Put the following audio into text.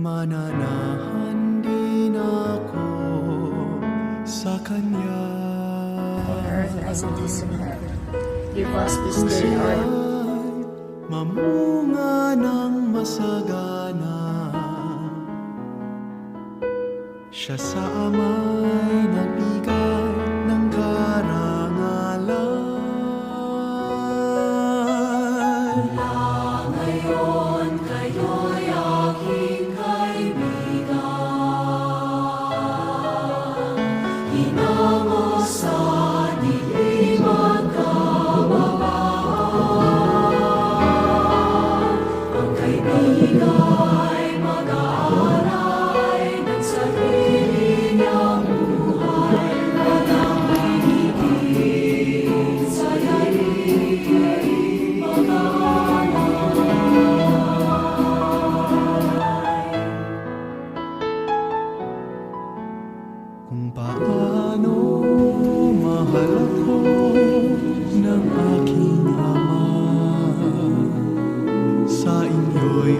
mananahan din ako sa Kanya. On earth as it is in heaven. Give us this day our Mamunga ng masagana, siya sa ama'y nagbigay ng karangalan. Mula ngayon kayo'y aking kaibigan, hinango sa dilim at kababaan. Ang kaibigan mag-aalay ng sarili niyang buhay, walang higit sa daigdig mag-aalay. Kung paano mahal ako ng aking Ama, sa inyo'y